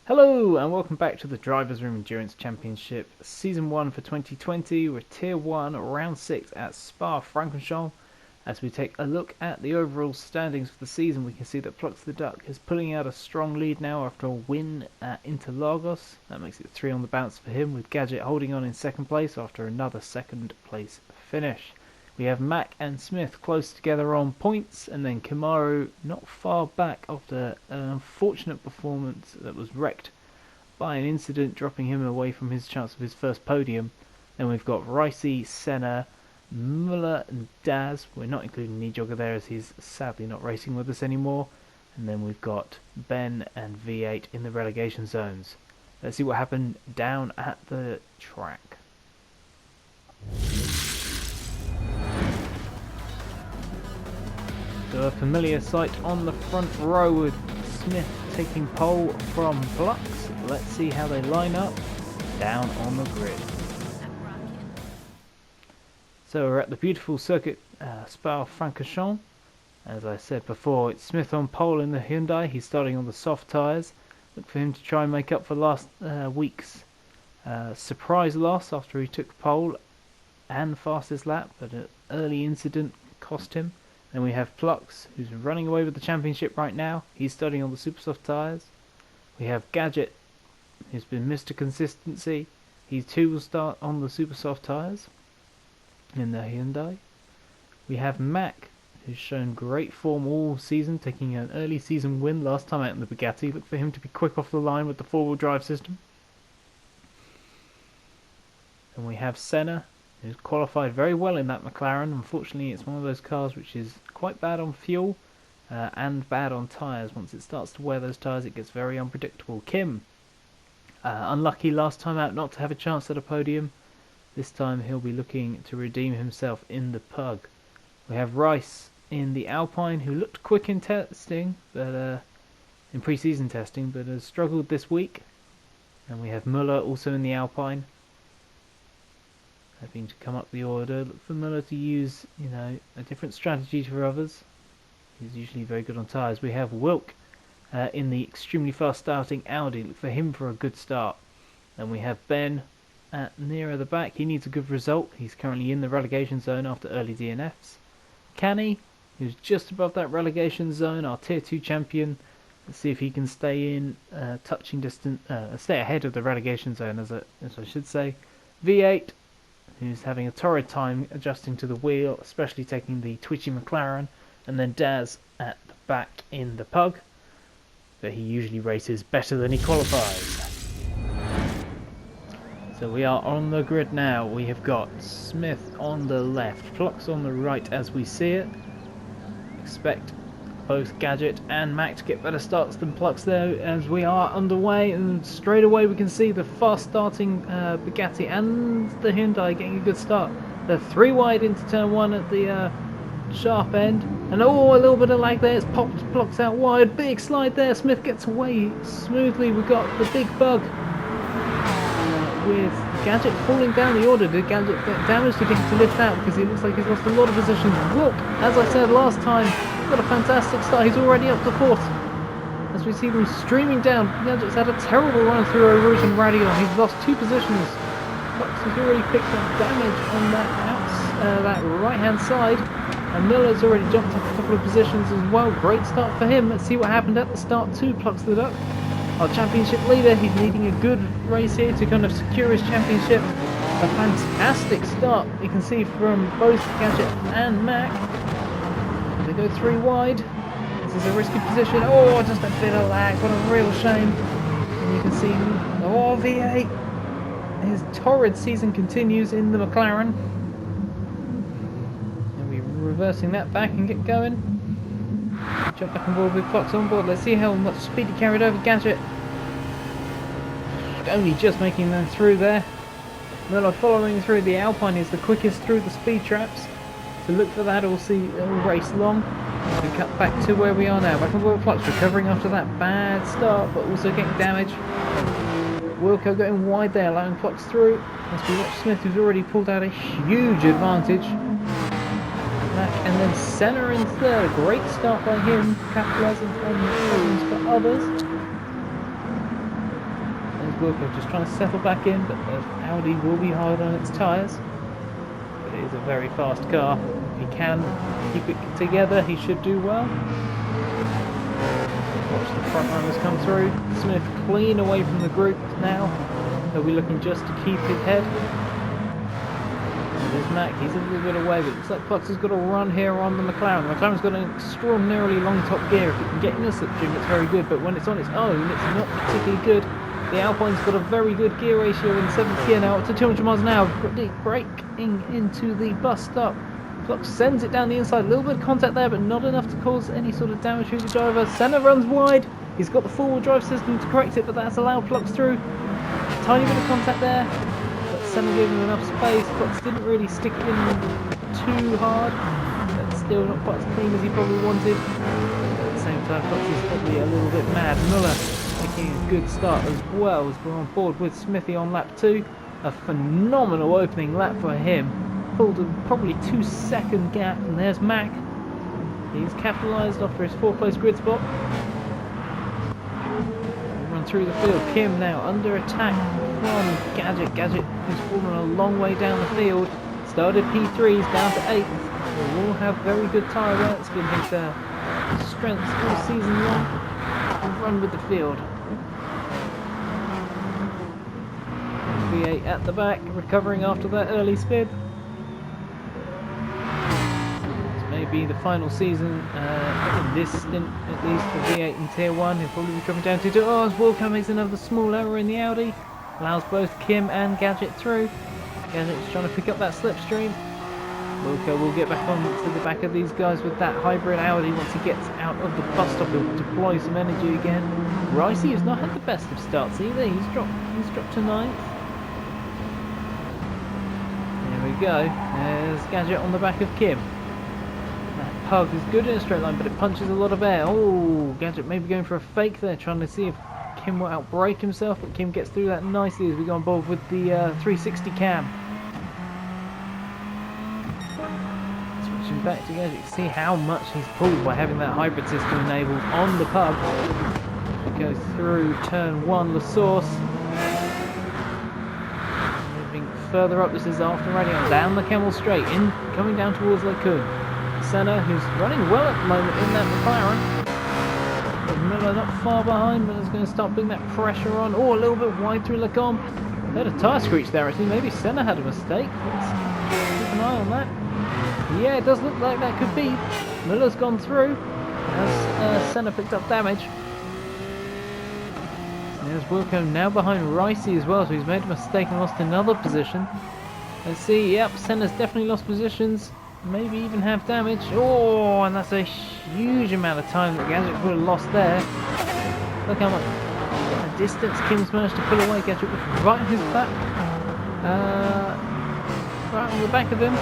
Hello and welcome back to the Drivers Room Endurance Championship Season 1 for 2020. We're Tier 1, Round 6 at Spa-Francorchamps. As we take a look at the overall standings for the season, we can see that Pluxtheduck is pulling out a strong lead now after a win at Interlagos. That makes it 3 on the bounce for him, with Gadget holding on in second place after another second place finish. We have Mac and Smith close together on points, and then Kamaru not far back after an unfortunate performance that was wrecked by an incident, dropping him away from his chance of his first podium. Then we've got Ricey, Senna, Muller and Daz. We're not including Nijogger there as he's sadly not racing with us anymore. And then we've got Ben and V8 in the relegation zones. Let's see what happened down at the track. So a familiar sight on the front row with Smith taking pole from Plux. Let's see how they line up down on the grid. So we're at the beautiful circuit Spa-Francorchamps. As I said before, it's Smith on pole in the Hyundai. He's starting on the soft tyres. Look for him to try and make up for last week's surprise loss after he took pole and fastest lap, but an early incident cost him. Then we have Plux, who's running away with the championship right now. He's starting on the super soft tyres. We have Gadget, who's been Mr. Consistency. He too will start on the super soft tyres in the Hyundai. We have Mac, who's shown great form all season, taking an early season win last time out in the Bugatti. Look for him to be quick off the line with the four-wheel drive system. And we have Senna, who's qualified very well in that McLaren. Unfortunately, it's one of those cars which is quite bad on fuel and bad on tyres. Once it starts to wear those tyres, it gets very unpredictable. Kim, unlucky last time out not to have a chance at a podium. This time he'll be looking to redeem himself in the Pug. We have Rice in the Alpine, who looked quick in testing, but in pre-season testing, but has struggled this week. And we have Muller also in the Alpine, hoping to come up the order. Look for Muller to use, a different strategy to others. He's usually very good on tyres. We have Wilk in the extremely fast starting Audi. Look for him for a good start. And we have Ben nearer the back. He needs a good result. He's currently in the relegation zone after early DNFs. Canny, who's just above that relegation zone, our tier 2 champion. Let's see if he can stay in touching distance, stay ahead of the relegation zone, as I should say. V8, who's having a torrid time adjusting to the wheel, especially taking the twitchy McLaren. And then Daz at the back in the Pug. but he usually races better than he qualifies. So we are on the grid now. We have got Smith on the left, Plux on the right as we see it. Expect both Gadget and Mac to get better starts than Plux there as we are underway, and straight away we can see the fast starting Bugatti and the Hyundai getting a good start. They're 3 wide into turn 1 at the sharp end, and a little bit of lag there. It's popped Plux out wide, big slide there. Smith gets away smoothly. We've got the big bug with Gadget falling down the order. Did Gadget get damage to get to lift out, because he looks like he's lost a lot of positions. Look, as I said last time, got a fantastic start. He's already up to 4th as we see them streaming down. Gadget's had a terrible run through Eau Rouge and Radio. He's lost 2 positions. Plux has already picked up damage on that right hand side, and Miller's already jumped up a couple of positions as well. Great start for him. Let's see what happened at the start to Pluxtheduck, our championship leader. He's needing a good race here to kind of secure his championship. A fantastic start you can see from both Gadget and Mac. They go 3 wide. This is a risky position. Oh, just a bit of lag. What a real shame. And you can see, V8. His torrid season continues in the McLaren. And we're reversing that back and get going. Jump back on board with Plux on board. Let's see how much speed he carried over Gadget. Only just making them through there. Miller following through. The Alpine is the quickest through the speed traps, so look for that all race long. We cut back to where we are now. Back on board with Plux, recovering after that bad start, but also getting damage. Wilco going wide there, allowing Plux through. As we watch Smith, who's already pulled out a huge advantage. And then Senna in 3rd. Great start by him, capitalising on problems for others. There's Wilco just trying to settle back in, but the Audi will be hard on its tyres. But it is a very fast car. If he can keep it together, he should do well. Watch the front runners come through. Smith clean away from the group now. They'll be looking just to keep his head. There's Mac, he's a little bit away, but it looks like Plux has got a run here on the McLaren. The McLaren's got an extraordinarily long top gear. If it can get in a slipstream, it's very good, but when it's on its own, it's not particularly good. The Alpine's got a very good gear ratio in 7th gear now, up to 200 miles an hour, braking into the bus stop. Plux sends it down the inside, a little bit of contact there, but not enough to cause any sort of damage to the driver. Senna runs wide. He's got the 4-wheel drive system to correct it, but that's allowed Plux through. Tiny bit of contact there. Senna gave him enough space. Plux didn't really stick it in too hard, but still not quite as clean as he probably wanted. At the same time, Plux is probably a little bit mad. Muller making a good start as well as we're on board with Smithy on lap 2. A phenomenal opening lap for him. Pulled a probably 2-second gap, and there's Mac. He's capitalised after his 4th place grid spot. Run through the field. Kim now under attack from Gadget. Gadget has fallen a long way down the field. Started P3s down to 8th. They will have very good tyre wear. It's been his strengths all season long. And run with the field. V8 at the back, recovering after that early spin. Be the final season in this stint, at least for V8 in Tier 1. He'll probably be dropping down to 2. Oh, as Wilco makes another small error in the Audi, allows both Kim and Gadget through. Gadget's trying to pick up that slipstream. Wilco will get back on to the back of these guys with that hybrid Audi. Once he gets out of the bus stop, he'll deploy some energy again. Ricey has not had the best of starts either. He's dropped to 9th. There we go. There's Gadget on the back of Kim. Pug is good in a straight line, but it punches a lot of air. Oh, Gadget maybe going for a fake there, trying to see if Kim will outbrake himself, but Kim gets through that nicely as we go on board with the 360 cam. Switching back to Gadget, see how much he's pulled by having that hybrid system enabled on the Pug. It goes through turn 1, La Source. Moving further up, this is after Radion, down the Camel Straight, coming down towards Lacoon. Senna, who's running well at the moment in that McLaren. But Miller not far behind. Miller's going to start putting that pressure on. Oh, a little bit wide through Lacombe. Had a tyre screech there actually. Maybe Senna had a mistake. Let's keep an eye on that. Yeah, it does look like that could be. Miller's gone through. As Senna picked up damage. There's Wilco now behind Ricey as well, so he's made a mistake and lost another position. Let's see, yep, Senna's definitely lost positions, maybe even have damage. Oh, and that's a huge amount of time that Gadget would have lost there. Look how much distance Kim's managed to pull away. Gadget was right on his back, right on the back of him.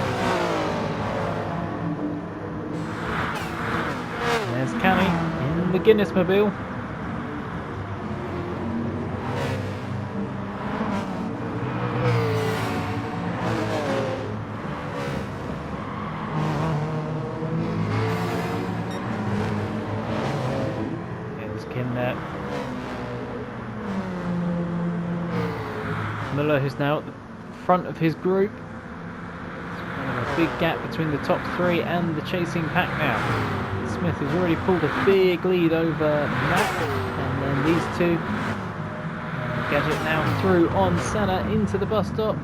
And there's Canny in the Guinness Mobile. Muller, who's now at the front of his group. There's a big gap between the top three and the chasing pack now. Smith has already pulled a big lead over Matt, and then these two. Gadget now through on Senna into the bus stop.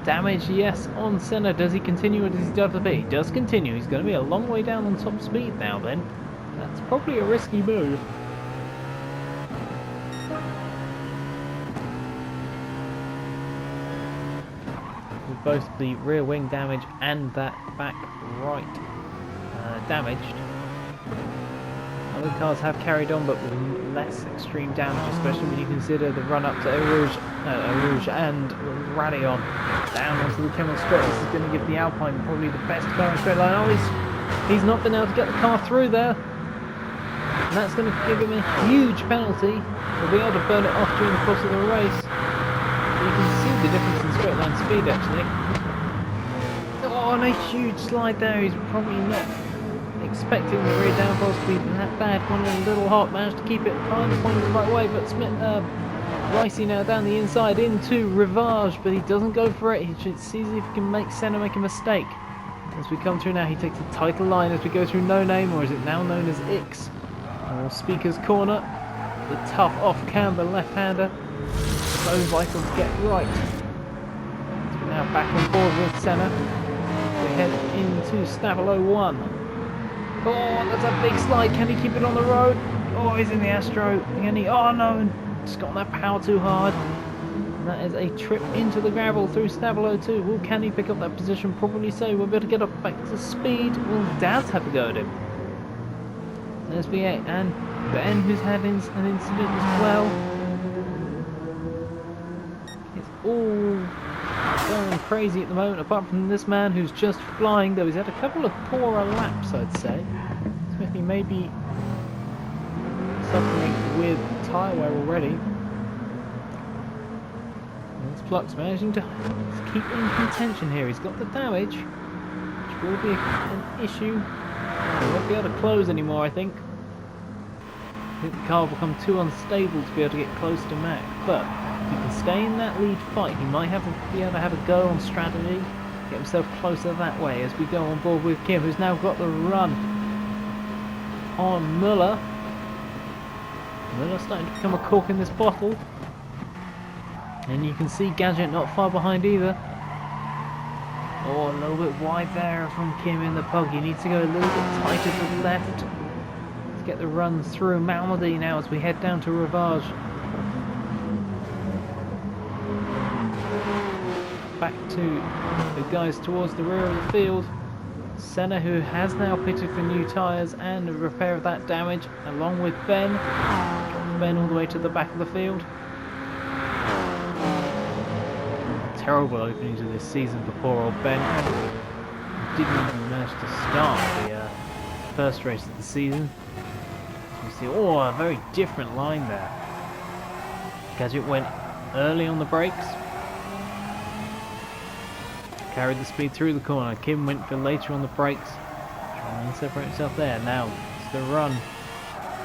Damage, yes, on Senna. Does he continue or does he dive the pit? He does continue. He's going to be a long way down on top speed now then. That's probably a risky move. Both the rear wing damage and that back right damaged. Other cars have carried on, but with less extreme damage, especially when you consider the run up to Eau Rouge and Radion down onto the Kemmel straight. This is going to give the Alpine probably the best car in straight line. Oh, he's not been able to get the car through there, and that's going to give him a huge penalty. He'll be able to burn it off during the course of the race. You can see the difference in straight line speed actually. Oh, and a huge slide there. He's probably not expecting the rear downforce to be that bad. One a little hot, managed to keep it kind of pointing the right way, but Ricey now down the inside into Rivage, but he doesn't go for it. He sees if he can make Senna make a mistake. As we come through now, he takes the title line as we go through No Name, or is it now known as Ix? Or Speaker's Corner. The tough off-camber left-hander. So vital to get right. So we're now back on board with Senna. We head into Stavilo 1. Oh, that's a big slide. Can he keep it on the road? Oh, he's in the Astro. Can he? Oh no, and just got that power too hard. And that is a trip into the gravel through Stavilo 2. Well, can he pick up that position? Probably so. We'll be able to get up back to speed. Will Daz have a go at him? There's V8 and Ben, who's had an incident as well. All going crazy at the moment, apart from this man who's just flying, though he's had a couple of poorer laps, I'd say. Smithy may be suffering with tyre wear already. It's Plux managing to keep in contention here. He's got the damage, which will be an issue. He won't be able to close anymore, I think. I think the car will become too unstable to be able to get close to Mac, but if he can stay in that lead fight, he might be able to have a go on strategy, get himself closer that way as we go on board with Kim, who's now got the run on Muller. Muller's starting to become a cork in this bottle. And you can see Gadget not far behind either. Oh, a little bit wide there from Kim in the pug. He needs to go a little bit tighter to the left to get the run through Malmedy now as we head down to Rivage. Back to the guys towards the rear of the field. Senna, who has now pitted for new tyres and a repair of that damage, along with Ben. Ben all the way to the back of the field. Terrible opening to this season for poor old Ben. Didn't even manage to start the first race of the season. So you see, oh, a very different line there. Gadget went early on the brakes. Carried the speed through the corner. Kim went for later on the brakes. Trying to separate himself there. Now it's the run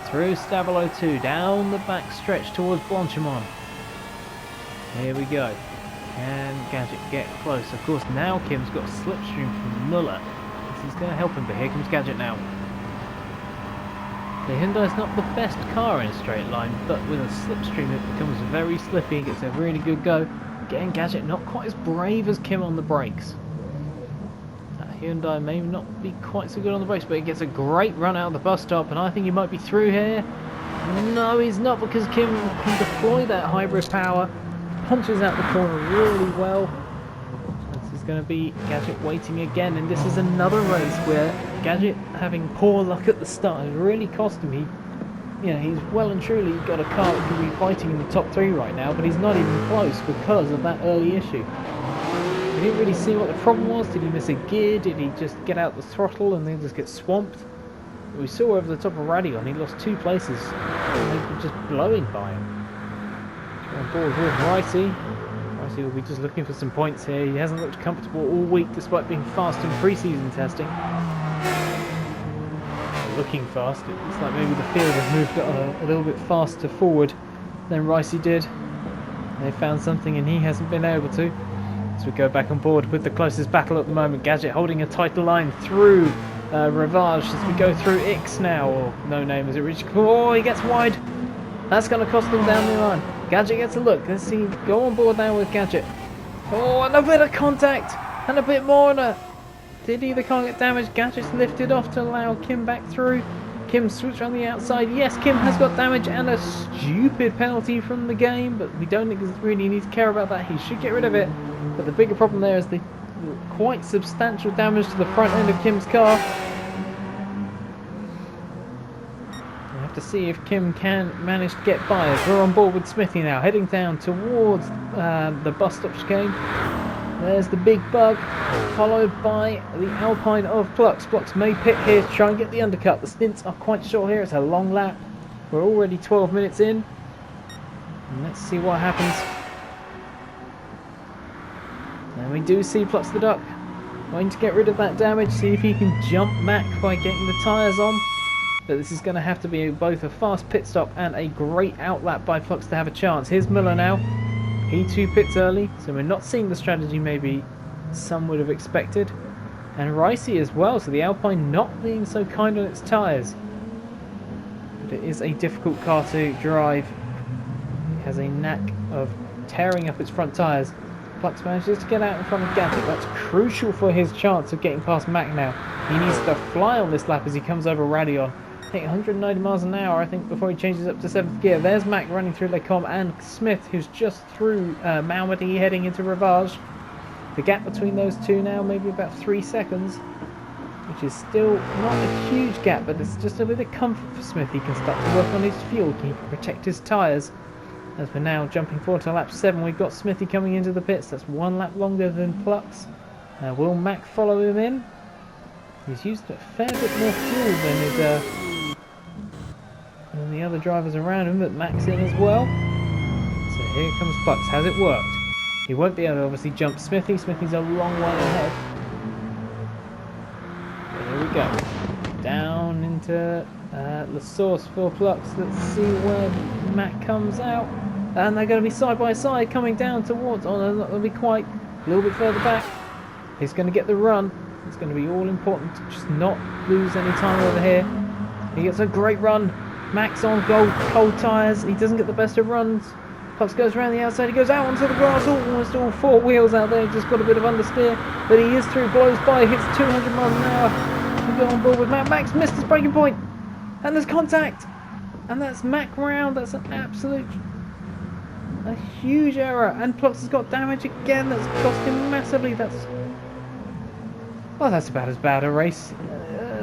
through Stavilo 2, down the back stretch towards Blanchimont. Here we go. Can Gadget get close? Of course, now Kim's got a slipstream from Muller. This is going to help him, but here comes Gadget now. The Hyundai's not the best car in a straight line, but with a slipstream it becomes very slippy, gets a really good go. Getting Gadget not quite as brave as Kim on the brakes. That Hyundai may not be quite so good on the brakes, but it gets a great run out of the bus stop, and I think he might be through here. No, he's not, because Kim can deploy that hybrid power. Punches out the corner really well. This is going to be Gadget waiting again, and this is another race where Gadget having poor luck at the start has really cost him. He's well and truly got a car that can be fighting in the top 3 right now, but he's not even close because of that early issue. We didn't really see what the problem was. Did he miss a gear? Did he just get out the throttle and then just get swamped? We saw over the top of Radion, he lost 2 places, and they were just blowing by him. On board with Ricey. Ricey will be just looking for some points here. He hasn't looked comfortable all week despite being fast in pre-season testing. Looking fast. It looks like maybe the field has moved a little bit faster forward than Ricey did. They found something and he hasn't been able to. So we go back on board with the closest battle at the moment. Gadget holding a tighter line through Ravage as we go through Ix now, or no name as it reaches. Oh, he gets wide. That's going to cost him down the line. Gadget gets a look. Let's see. Go on board now with Gadget. Oh, and a bit of contact and a bit more. Did either can't get damaged. Gadget's lifted off to allow Kim back through. Kim switched on the outside. Yes, Kim has got damage and a stupid penalty from the game, but we don't really need to care about that. He should get rid of it. But the bigger problem there is the quite substantial damage to the front end of Kim's car. We'll have to see if Kim can manage to get by as we're on board with Smithy now, heading down towards the bus stop chicane. There's the big bug, followed by the Alpine of Plux. Plux may pit here to try and get the undercut. The stints are quite short here. It's a long lap. We're already 12 minutes in. And let's see what happens. And we do see Pluxtheduck going to get rid of that damage, see if he can jump Mac by getting the tyres on. But this is going to have to be both a fast pit stop and a great outlap by Plux to have a chance. Here's Miller now. He too pits early, so we're not seeing the strategy maybe some would have expected. And Ricey as well, so the Alpine not being so kind on its tyres. But it is a difficult car to drive. It has a knack of tearing up its front tyres. Plux manages to get out in front of Gadget. That's crucial for his chance of getting past Mac now. He needs to fly on this lap as he comes over Radion. I think 190 miles an hour, I think, before he changes up to 7th gear. There's Mac running through Lecom and Smith, who's just through Malmedy heading into Ravage. The gap between those two now, maybe about 3 seconds, which is still not a huge gap, but it's just a bit of comfort for Smith. He can start to work on his fuel, he can protect his tyres. As we're now jumping forward to lap 7, we've got Smithy coming into the pits. That's 1 lap longer than Plux. Will Mac follow him in? He's used a fair bit more fuel than the other drivers around him, but Mac's in as well. So here comes Plux. Has it worked? He won't be able to obviously jump Smithy. Smithy's a long way ahead. But here we go. Down into the source for Plux. Let's see where Mac comes out. And they're going to be side by side coming down towards. Oh, they're not going to be quite. A little bit further back. He's going to get the run. It's going to be all important to just not lose any time over here. He gets a great run. Mac's on cold tyres. He doesn't get the best of runs. Plux goes around the outside. He goes out onto the grass. Almost all 4 wheels out there. Just got a bit of understeer. But he is through. Blows by. Hits 200 miles an hour. We go on board with Mac. Mac's missed his braking point. And there's contact. And that's Mac round. That's an absolute... a huge error. And Plux has got damage again. That's cost him massively. Well, that's about as bad a race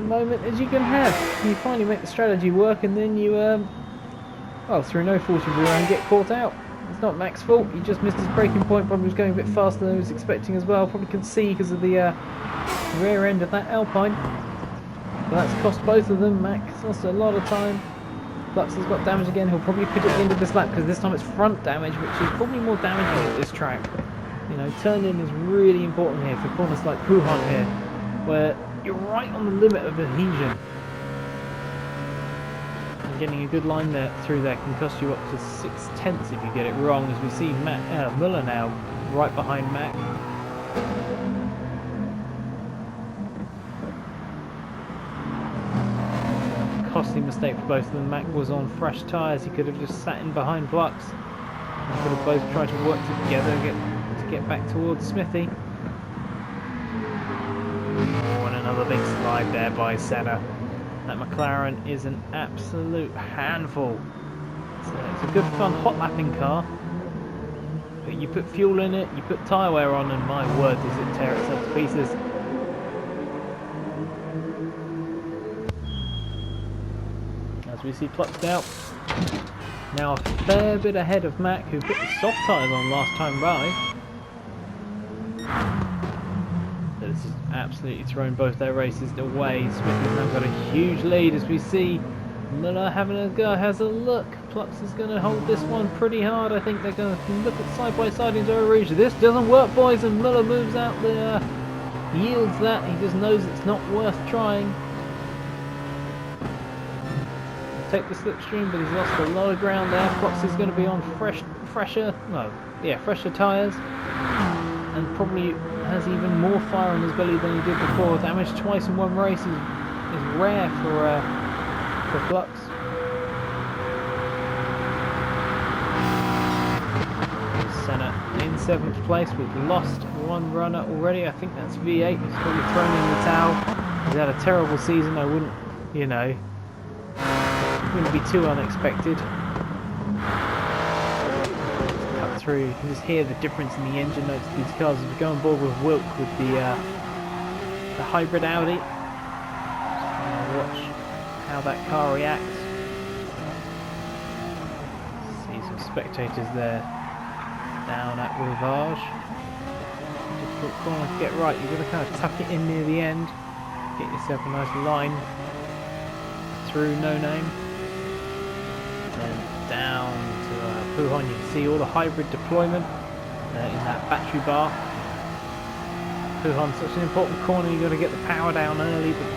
moment as you can have. You finally make the strategy work, and then you, well, through no fault of your own, get caught out. It's not Mac's fault. He just missed his braking point. Probably was going a bit faster than he was expecting as well. Probably couldn't see because of the rear end of that Alpine. But that's cost both of them. Mac's lost a lot of time. Plux has got damage again. He'll probably pit at the end of this lap because this time it's front damage, which is probably more damaging at this track. You know, turn-in is really important here for corners like Puhan here, where you're right on the limit of adhesion. And getting a good line there through there can cost you up to 6/10 if you get it wrong, as we see Muller now right behind Mac. Costly mistake for both of them. Mac was on fresh tyres. He could have just sat in behind Plux. They could have both tried to work together to get back towards Smithy. Oh, and another big slide there by Senna. That McLaren is an absolute handful. It's a good fun hot lapping car. But you put fuel in it, you put tyre wear on, and my word does it tear itself to pieces. As we see Pluxtheduck now a fair bit ahead of Mac, who put the soft tyres on last time by. But this has absolutely thrown both their races away. Smith has now got a huge lead as we see Miller having a go, has a look. Plux is going to hold this one pretty hard. I think they're going to look at side by side into a region. This doesn't work, boys, and Miller moves out there, yields that. He just knows it's not worth trying. Take the slipstream, but he's lost a lot of ground there. Plux is going to be on fresher tyres, and probably has even more fire on his belly than he did before. Damage twice in one race is rare for Plux. Senna in 7th place. We've lost one runner already. I think that's V8. He's probably thrown in the towel. He's had a terrible season. I wouldn't, wouldn't be too unexpected. Cut through. You can just hear the difference in the engine notes of these cars as we go on board with Wilk with the hybrid Audi. Watch how that car reacts. See some spectators there down at Rivage. Difficult corner to get right. You've got to kind of tuck it in near the end. Get yourself a nice line through No Name. Then down to Pujon. You can see all the hybrid deployment in that battery bar. Pujon, such an important corner. You've got to get the power down early, but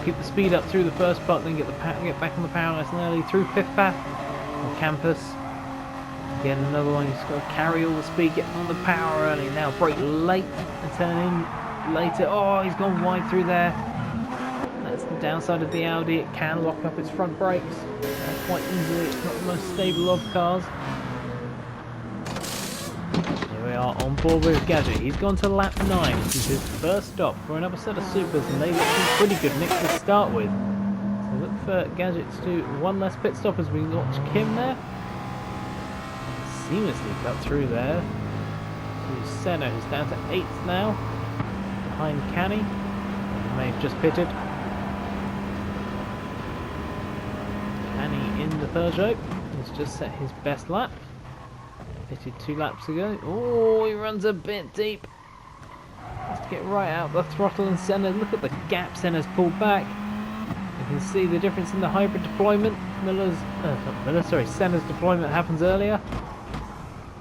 keep the speed up through the first part, then get back on the power nice and early through fifth path on campus. Again, another one. You've just got to carry all the speed, get on the power early. Now brake late and turn in later. Oh, he's gone wide through there. That's the downside of the Audi. It can lock up its front brakes quite easily. It's not the most stable of cars. Here we are on board with Gadget. He's gone to lap 9. This is his first stop for another set of supers, and they look pretty good mix to start with. So look for Gadget to do one less pit stop as we watch Kim there. Seamlessly cut through there. To Senna, who's down to 8th now. Behind Canny. He may have just pitted. Canny in the Peugeot. He's just set his best lap. Pitted 2 laps ago. Oh, he runs a bit deep. Has to get right out the throttle, and Senna, look at the gap Senna's pulled back. You can see the difference in the hybrid deployment. Senna's deployment happens earlier.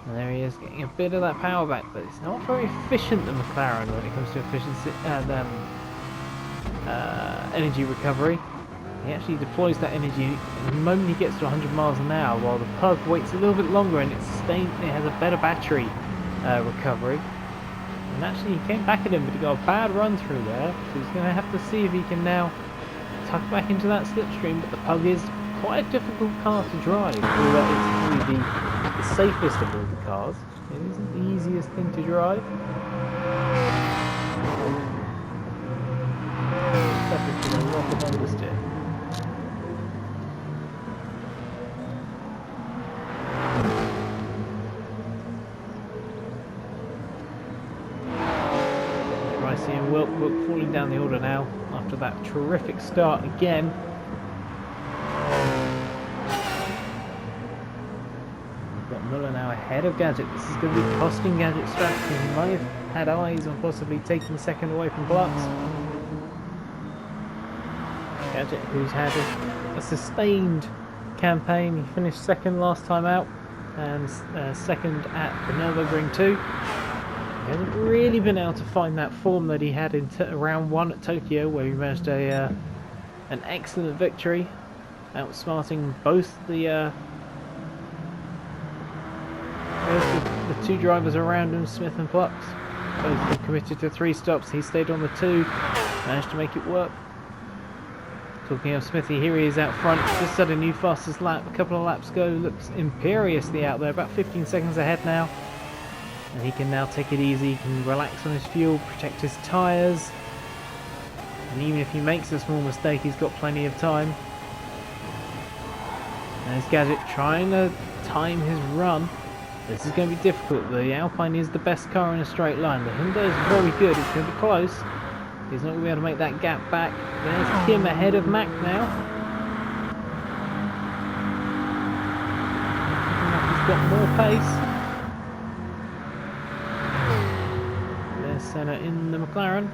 And there he is, getting a bit of that power back, but it's not very efficient, the McLaren, when it comes to efficiency and energy recovery. He actually deploys that energy the moment he gets to 100 miles an hour, while the Pug waits a little bit longer and it has a better battery recovery. And actually he came back at him, but he got a bad run through there, so he's going to have to see if he can now tuck back into that slipstream. But the Pug is quite a difficult car to drive, although it's probably the safest of all the cars. It isn't the easiest thing to drive. Suffered with a lot of understeer. Ricey and Wilk falling down the order now after that terrific start again. Muller now ahead of Gadget. This is going to be costing Gadget strategy. He might have had eyes on possibly taking the second away from Plux. Gadget, who's had a sustained campaign. He finished second last time out and second at the Nürburgring 2. He hasn't really been able to find that form that he had in round 1 at Tokyo, where he managed an excellent victory, outsmarting both the 2 drivers around him, Smith and Plux. Both committed to 3 stops. He stayed on the 2, managed to make it work. Talking of Smithy, here he is out front, just set a new fastest lap a couple of laps ago. Looks imperiously out there, about 15 seconds ahead now. And he can now take it easy, he can relax on his fuel, protect his tyres. And even if he makes a small mistake, he's got plenty of time. There's Gadget trying to time his run. This is going to be difficult. The Alpine is the best car in a straight line. The Hyundai is very good. It's going to be close. He's not going to be able to make that gap back. There's Kim ahead of Mac now. He's got more pace. There's Senna in the McLaren.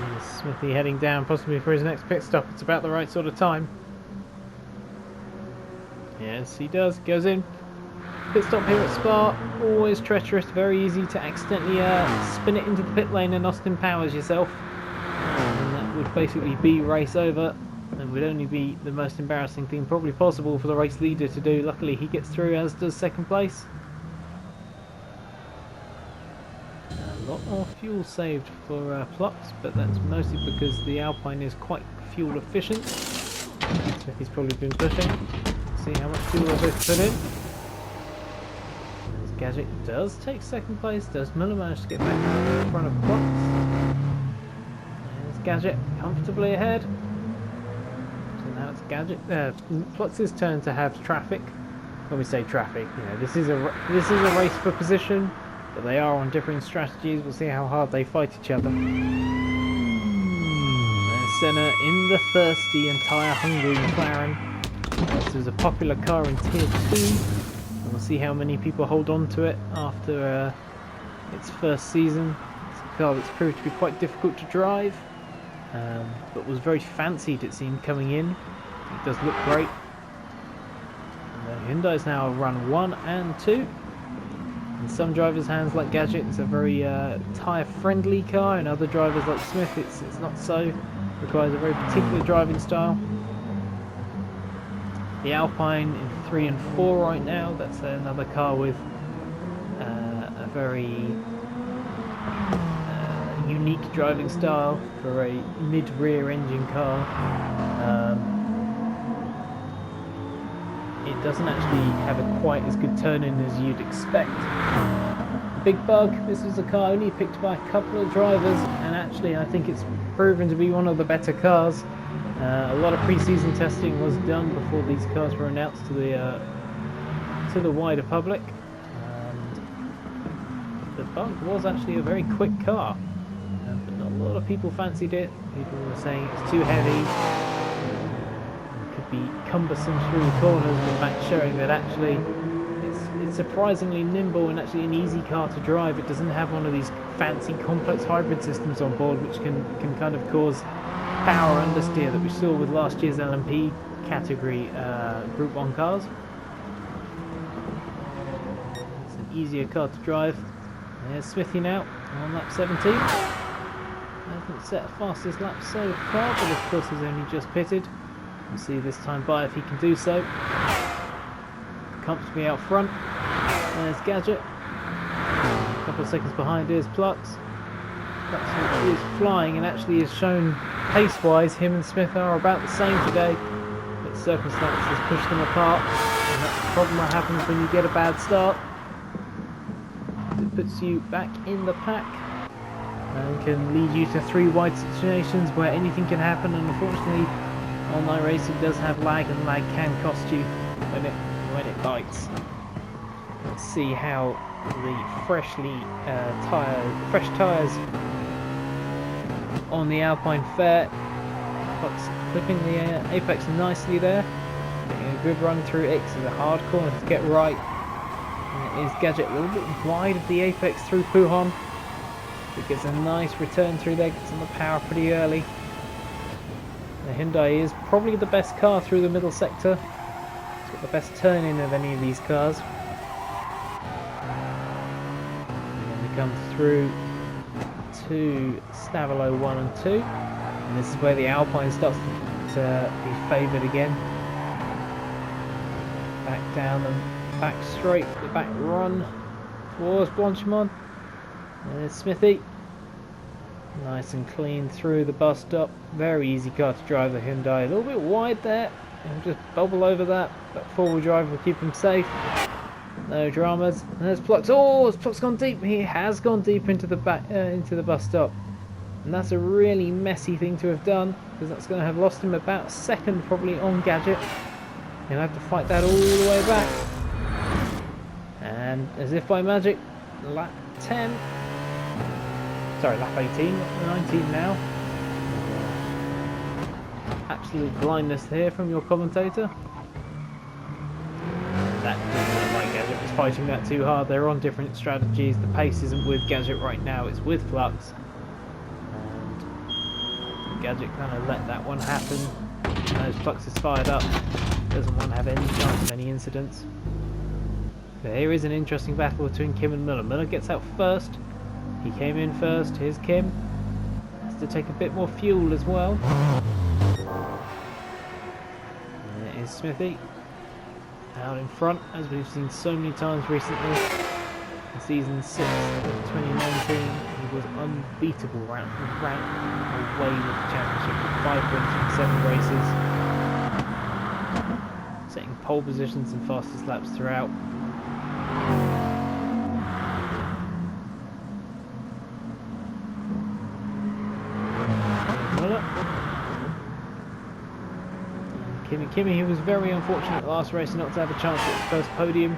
There's Smithy heading down possibly for his next pit stop. It's about the right sort of time. Yes, he does. Goes in. Pit stop here at Spa. Always treacherous. Very easy to accidentally spin it into the pit lane and Austin Powers yourself. And that would basically be race over. And would only be the most embarrassing thing probably possible for the race leader to do. Luckily he gets through, as does second place. A lot more fuel saved for Plux, but that's mostly because the Alpine is quite fuel efficient. So he's probably been pushing. See how much fuel they've both put in. As Gadget does take second place, does Miller manage to get back in front of Plux? There's Gadget comfortably ahead. So now it's Gadget. Plux's turn to have traffic. When we say traffic, you know, this is a race for position, but they are on different strategies. We'll see how hard they fight each other. There's Senna in the thirsty and tyre-hungry McLaren. This is a popular car in Tier 2, and we'll see how many people hold on to it after its first season. It's a car that's proved to be quite difficult to drive, but was very fancied, it seemed, coming in. It does look great. And the Hyundai's now run 1 and 2. In some drivers' hands, like Gadget, it's a very tyre-friendly car. In other drivers, like Smith, it's not so. It requires a very particular driving style. The Alpine in 3 and 4 right now. That's another car with a very unique driving style for a mid-rear engine car. It doesn't actually have a quite as good turn-in as you'd expect. Big Bug, this is a car only picked by a couple of drivers, and actually I think it's proven to be one of the better cars. A lot of pre-season testing was done before these cars were announced to the wider public. The Bug was actually a very quick car, but not a lot of people fancied it. People were saying it's too heavy, it could be cumbersome through the corners, but fact showing that actually it's surprisingly nimble and actually an easy car to drive. It doesn't have one of these fancy complex hybrid systems on board which can kind of cause power understeer that we saw with last year's LMP category Group 1 cars. It's an easier car to drive. There's Smithy now on lap 17. Hasn't set a fastest lap so far, but of course he's only just pitted. We'll see this time by if he can do so. Comfortably out front. There's Gadget. A couple of seconds behind is Plux. Plux is flying and actually is shown pace-wise, him and Smith are about the same today, but circumstances push them apart, and that's the problem that happens when you get a bad start. It puts you back in the pack and can lead you to 3 wide situations where anything can happen, and unfortunately online racing does have lag, and lag can cost you when it bites. Let's see how the fresh tyres on the Alpine fare. Plux clipping the apex nicely there, getting a good run through X. Is a hard corner to get right. And it is Gadget a little bit wide of the apex through Pujon. It gets a nice return through there, gets on the power pretty early. The Hyundai is probably the best car through the middle sector. It's got the best turn-in of any of these cars. And then we come through to Stavolo 1 and 2, and this is where the Alpine starts to be favoured again. Back down and back straight, the back run towards Blanchimont. There's Smithy. Nice and clean through the bus stop. Very easy car to drive, the Hyundai. A little bit wide there, and just bubble over that, but 4-wheel drive will keep him safe. No dramas. And there's Plux. Oh, has Plux gone deep? He has gone deep into the back, into the bus stop. And that's a really messy thing to have done, because that's going to have lost him about a second probably on Gadget. He'll have to fight that all the way back. And as if by magic, lap 10. Sorry, lap 18, 19 now. Absolute blindness here from your commentator. That doesn't look like Gadget was fighting that too hard. They're on different strategies. The pace isn't with Gadget right now, it's with Plux. And Gadget kind of let that one happen. As Plux is fired up, doesn't want to have any chance of any incidents. But here is an interesting battle between Kim and Miller. Miller gets out first. He came in first. Here's Kim. Has to take a bit more fuel as well. There is Smithy. Out in front, as we've seen so many times recently. In season 6 of 2019, he was unbeatable ran away with the championship with 5 wins from 7 races. Setting pole positions and fastest laps throughout. Kimmy, he was very unfortunate last race not to have a chance at his first podium.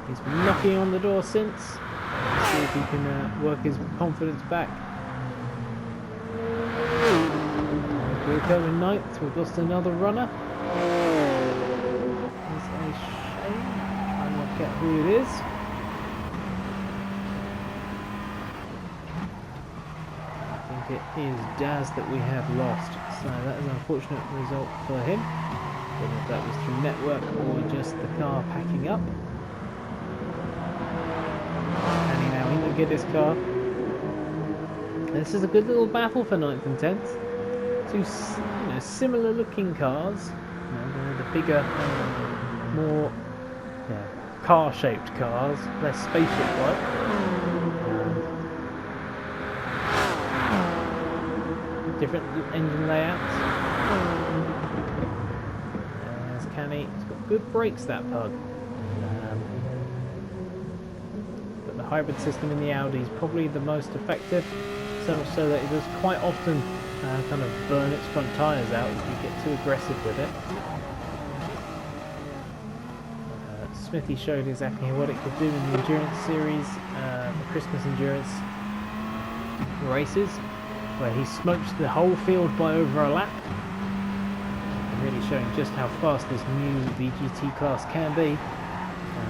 He's been knocking on the door since. Let's see if he can work his confidence back. We'll go in 9th. We've lost another runner. It's a shame. Try and work out who it is. I think it is Daz that we have lost. So that is an unfortunate result for him. I don't know if that was through network or just the car packing up. And he now in to get his car. This is a good little battle for 9th and 10th. Two similar looking cars. The bigger, more car shaped cars, less spaceship like. Different engine layouts. He's got good brakes, that pug. But the hybrid system in the Audi is probably the most effective, so much so that it does quite often kind of burn its front tyres out if you get too aggressive with it. Smithy showed exactly what it could do in the Endurance Series, the Christmas Endurance races, where he smoked the whole field by over a lap. Really showing just how fast this new VGT class can be.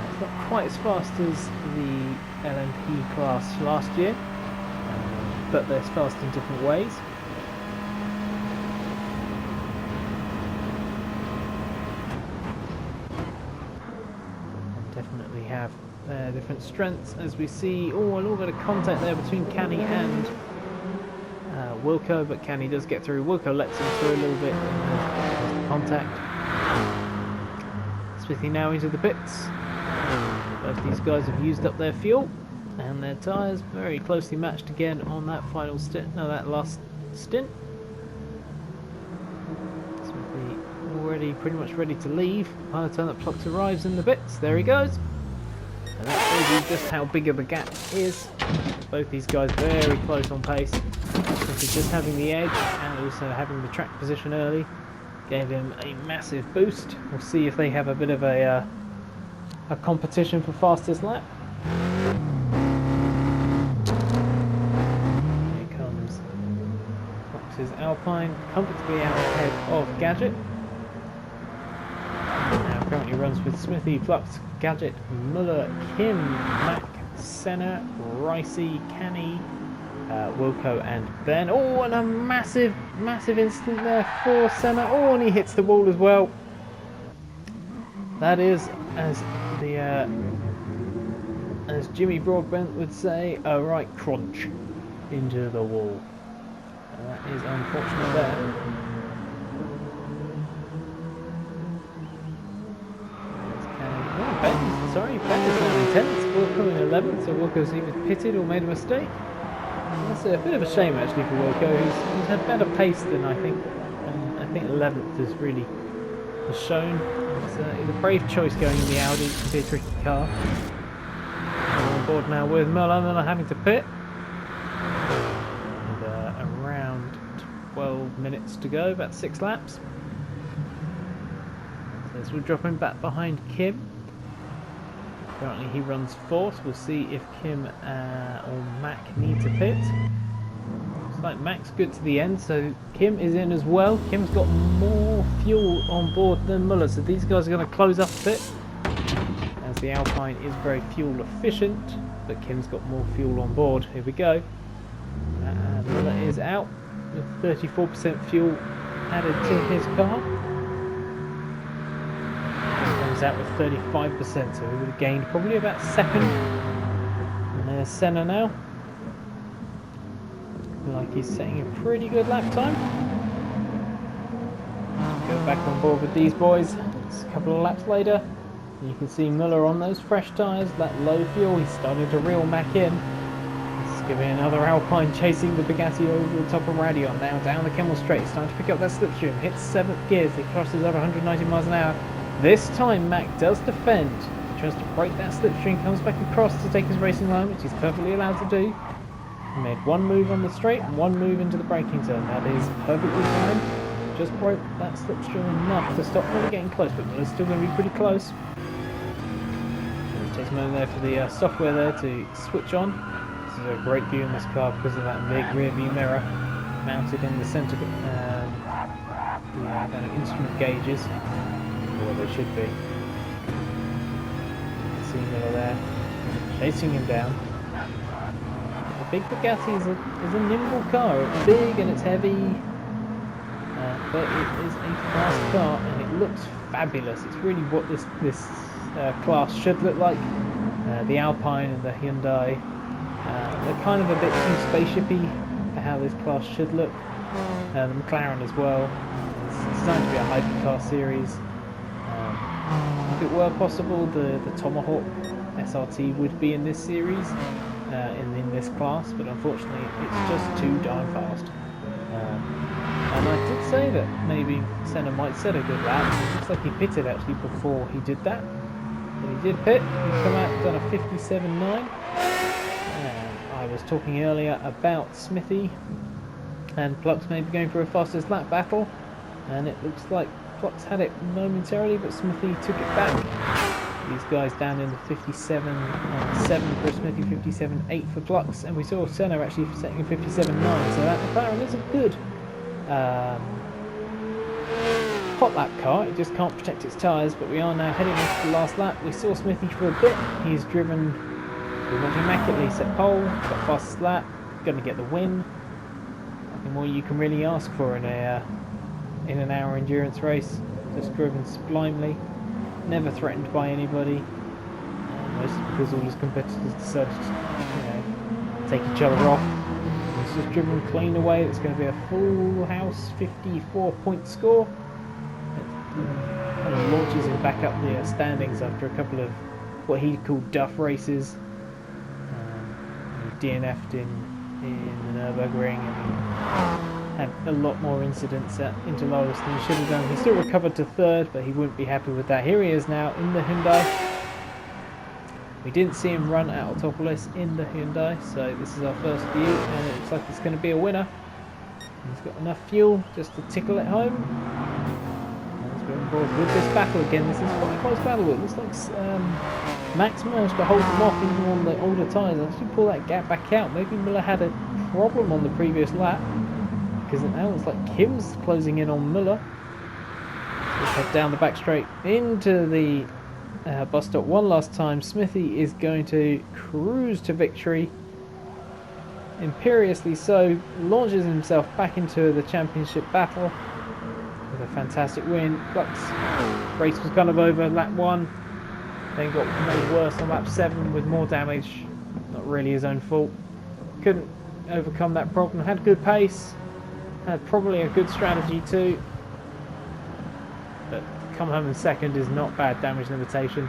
It's not quite as fast as the LMP class last year, but they're fast in different ways. And definitely have different strengths, as we see. Oh, a little bit of contact there between Canny and Wilco, but Canny does get through. Wilco lets him through a little bit. Contact. Smithy now into the pits. Both these guys have used up their fuel and their tyres, very closely matched again on that final stint. No, that last stint. Smithy already pretty much ready to leave. By the time that Plux arrives in the pits, there he goes. And that shows you just how big of a gap is. Both these guys very close on pace. Smithy just having the edge and also having the track position early gave him a massive boost. We'll see if they have a bit of a competition for fastest lap. Here comes Plux's Alpine, comfortably out ahead of Gadget. Now currently runs with Smithy, Plux, Gadget, Muller, Kim, Mac, Senna, Ricey, Canny, Wilco and Ben. Oh, and a massive incident there for Senna. Oh, and he hits the wall as well. That is, as Jimmy Broadbent would say, a right crunch into the wall. And that is unfortunate there. Ben is now in 10th, Wilco in 11th, so Wilco's either pitted or made a mistake. That's a bit of a shame actually for Wilco, who's had better pace than I think. And I think 11th has really shown. It's a brave choice going in the Audi. It can be a tricky car. on board now with Muller. Muller having to pit. And around 12 minutes to go, about 6 laps. So this will drop him back behind Kim. Currently he runs 4th. We'll see if Kim or Mac need to pit. Looks like Mac's good to the end, so Kim is in as well. Kim's got more fuel on board than Muller, so these guys are going to close up a bit. As the Alpine is very fuel efficient, but Kim's got more fuel on board. Here we go. Muller is out with 34% fuel added to his car. Comes out with 35%, so he would have gained probably about 2nd. And there's Senna now. Like he's setting a pretty good lap time. Go back on board with these boys. It's a couple of laps later. You can see Muller on those fresh tyres, that low fuel. He's starting to reel Mac in. It's going to be another Alpine chasing the Bugatti over the top of Radion. Now down the Kemmel Straight. He's starting to pick up that slipstream. Hits 7th gears. He crosses over 190 miles an hour. This time Mac does defend. He tries to break that slipstream. Comes back across to take his racing line, which he's perfectly allowed to do. He made one move on the straight and one move into the braking turn. That is perfectly fine. Just broke that slipstream enough to stop Muller getting close, but Muller's still going to be pretty close. It takes a moment there for the software there to switch on. This is a great view in this car because of that big rear view mirror mounted in the centre kind of instrument gauges, or they should be. You can see Muller there chasing him down. Big Bugatti is a nimble car. It's big and it's heavy, but it is a fast car and it looks fabulous. It's really what this class should look like. The Alpine and the Hyundai, they're kind of a bit too spaceshipy for how this class should look. The McLaren as well. It's starting to be a hypercar series. If it were possible, the Tomahawk SRT would be in this series. In this class, but unfortunately it's just too darn fast. And I did say that maybe Senna might set a good lap. It looks like he pitted actually before he did that. But he did pit. He's come out and done a 57.9. I was talking earlier about Smithy and Plux maybe going for a fastest lap battle, and it looks like Plux had it momentarily, but Smithy took it back. These guys down in the 57.7 for Smithy, 57.8 for Plux, and we saw Senna actually setting a 57.9, so that McLaren is a good hot lap car. It just can't protect its tyres, but we are now heading into the last lap. We saw Smithy for a bit. He's driven immaculately, set pole, got fastest lap, going to get the win. Nothing more you can really ask for in an hour endurance race. Just driven sublimely. Never threatened by anybody, mostly because all his competitors decided to take each other off. He's just driven clean away. It's going to be a full house 54-point score. It kind of launches him back up the standings after a couple of what he called duff races. He DNF'd in the Nürburgring and had a lot more incidents at Interlagos than he should have done. He still recovered to 3rd, but he wouldn't be happy with that. Here he is now in the Hyundai. We didn't see him run at Autopolis in the Hyundai, so this is our first view, and it looks like it's going to be a winner. He's got enough fuel just to tickle it home. Let's go on board with this battle again. This is quite a close battle. It looks like Max managed to hold them off even on the older tyres. I'll actually pull that gap back out. Maybe Muller had a problem on the previous lap, because now it's like Kim's closing in on Muller. So let's head down the back straight into the bus stop one last time. Smithy is going to cruise to victory, imperiously so, launches himself back into the championship battle with a fantastic win. Plux race was kind of over lap 1, then got made worse on lap 7 with more damage. Not really his own fault. Couldn't overcome that problem. Had good pace. Had probably a good strategy too, but come home in 2nd is not bad damage limitation.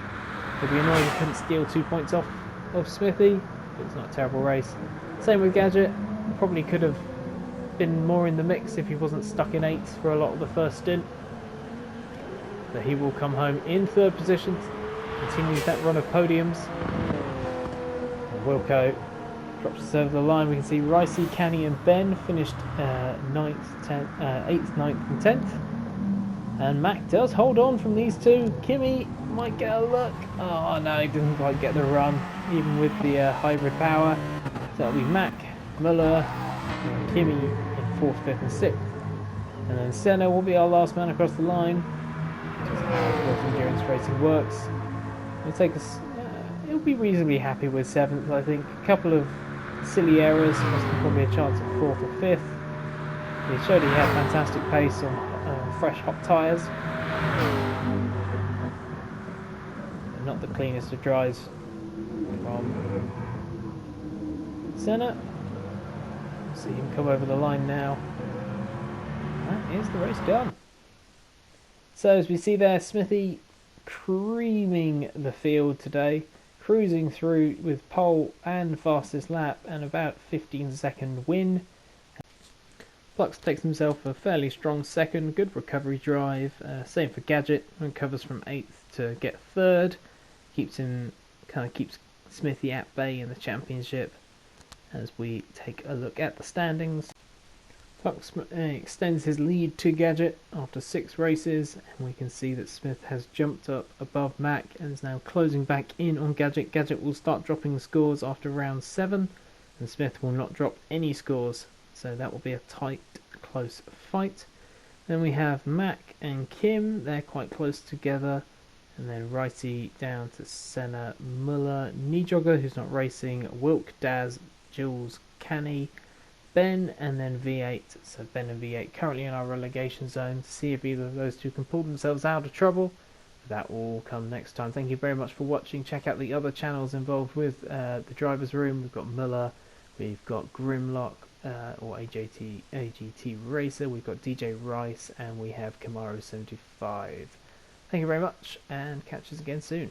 It'd be annoying if he couldn't steal 2 points off of Smithy, but it's not a terrible race. Same with Gadget, probably could have been more in the mix if he wasn't stuck in 8th for a lot of the first stint. But he will come home in 3rd position, continues that run of podiums. Wilco drops us over the line. We can see Ricey, Canny and Ben finished 9th, 8th, 9th and 10th. And Mac does hold on from these two. Kimmy might get a look. Oh no, he doesn't quite get the run, even with the hybrid power. So that'll be Mac, Muller, and Kimmy in 4th, 5th and 6th. And then Senna will be our last man across the line. Just how World Endurance Racing works. It'll take us. He'll be reasonably happy with 7th, I think. A couple of silly errors, probably a chance at 4th or 5th. He showed he had fantastic pace on fresh hot tyres. Not the cleanest of dries from Senna. See him come over the line now. That is the race done. So as we see there, Smithy creaming the field today, cruising through with pole and fastest lap and about 15-second win. Plux takes himself a fairly strong 2nd, good recovery drive. Same for Gadget, recovers from 8th to get 3rd. Keeps Smithy at bay in the championship. As we take a look at the standings, Plux extends his lead to Gadget after 6 races, and we can see that Smith has jumped up above Mac and is now closing back in on Gadget. Gadget will start dropping scores after round 7, and Smith will not drop any scores, so that will be a tight, close fight. Then we have Mac and Kim, they're quite close together, and then Ricey down to Senna, Muller, Nijogger, who's not racing, Wilk, Daz, Jules, Canny, Ben, and then V8. So Ben and V8 currently in our relegation zone. To see if either of those two can pull themselves out of trouble, that will all come next time. Thank you very much for watching. Check out the other channels involved with the Drivers Room. We've got Muller, we've got Grimlock, or AGT Racer, we've got DJ Rice, and we have Camaro 75. Thank you very much, and catch us again soon.